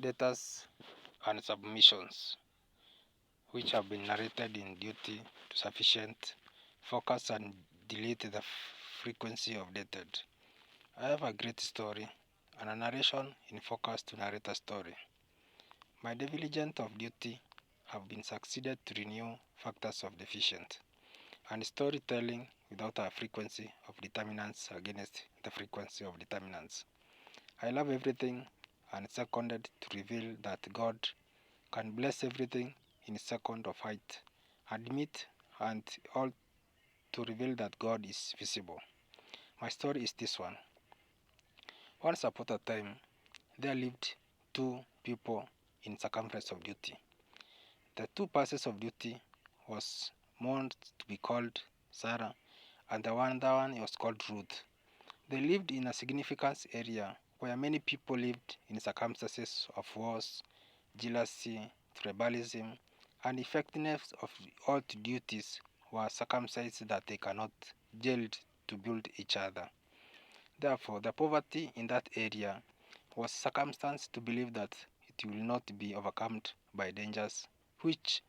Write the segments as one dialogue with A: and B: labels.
A: debtors and submissions, which have been narrated in duty to sufficient, focus and delete the frequency of dated. I have a great story and a narration in focus to narrate a story. My diligence of duty have been succeeded to renew factors of deficient, and storytelling without a frequency of determinants against the frequency of determinants. I love everything and seconded to reveal that God can bless everything in a second of height, admit and all to reveal that God is visible. My story is this one. Once upon a time, there lived two people in circumference of duty. The two passes of duty was one to be called Sarah, and the other one was called Ruth. They lived in a significant area where many people lived in circumstances of wars, jealousy, tribalism, and effectiveness of all duties were circumcised that they cannot gelled to build each other. Therefore, the poverty in that area was circumstance to believe that it will not be overcome by dangers, which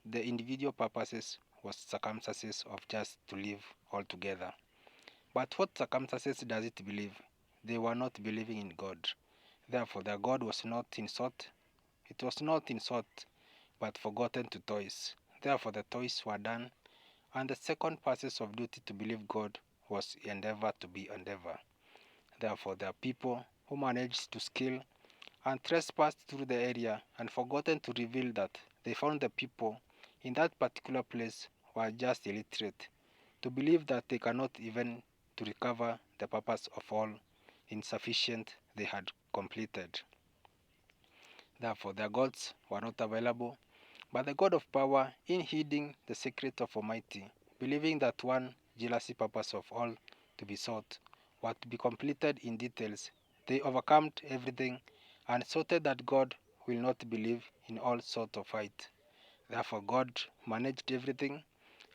A: the individual purposes was circumstances of just to live all together. But what circumstances does it believe? They were not believing in God. Therefore, their God was not in sought. It was not in sought, but forgotten to toys. Therefore, the toys were done, and the second process of duty to believe God was endeavor to be endeavor. Therefore, there are people who managed to skill and trespassed through the area and forgotten to reveal that they found the people in that particular place were just illiterate, to believe that they cannot even to recover the purpose of all insufficient they had completed. Therefore, their gods were not available, but the God of power, in hiding the secret of Almighty, believing that one jealousy purpose of all to be sought was to be completed in details, they overcome everything and sorted that God will not believe in all sort of fight. Therefore, God managed everything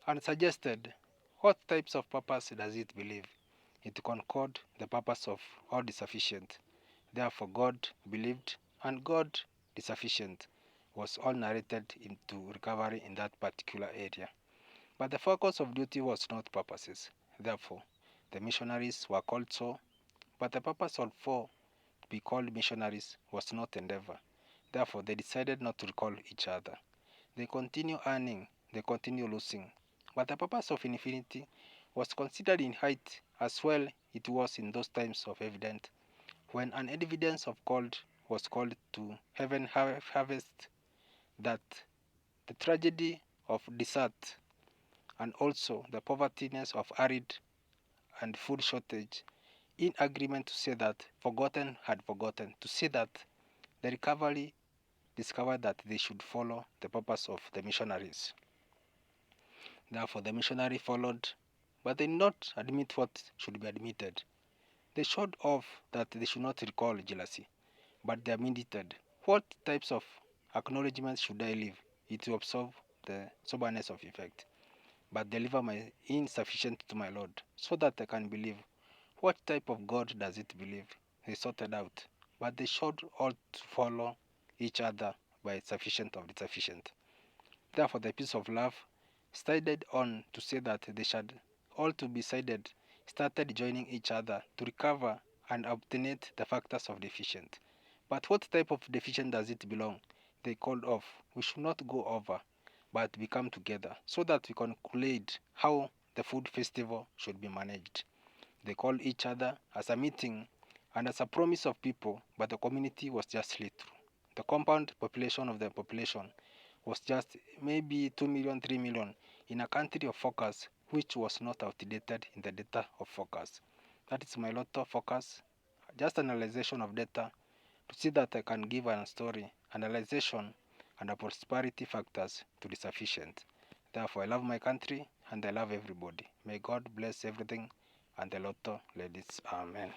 A: and suggested what types of purpose does it believe. It concord the purpose of all the sufficient. Therefore, God believed, and God the sufficient was all narrated into recovery in that particular area. But the focus of duty was not purposes. Therefore, the missionaries were called so, but the purpose of for to be called missionaries was not endeavor. Therefore, they decided not to recall each other. They continue earning, they continue losing. But the purpose of infinity was considered in height as well it was in those times of evident, when an evidence of cold was called to heaven harvest, that the tragedy of desert and also the povertiness of arid and food shortage, in agreement to say that forgotten had forgotten, to say that the recovery discovered that they should follow the purpose of the missionaries. Therefore, the missionary followed, but they did not admit what should be admitted. They showed off that they should not recall jealousy, but they admitted what types of acknowledgments should I leave it to observe the soberness of effect, but deliver my insufficient to my Lord, so that I can believe. What type of God does it believe? They sorted out, but they showed all to follow each other by sufficient of the sufficient. Therefore, the piece of love started on to say that they should all to be sided, started joining each other to recover and obtain the factors of deficient. But what type of deficient does it belong? They called off. We should not go over, but we come together so that we can collate how the food festival should be managed. They called each other as a meeting and as a promise of people, but the community was just slid through. The compound population of the population was just maybe 2 million, 3 million in a country of focus which was not outdated in the data of focus. That is my lot of focus, just analyzation of data to see that I can give a story, analyzation and a prosperity factors to the sufficient. Therefore, I love my country and I love everybody. May God bless everything and the lotto ladies. Amen.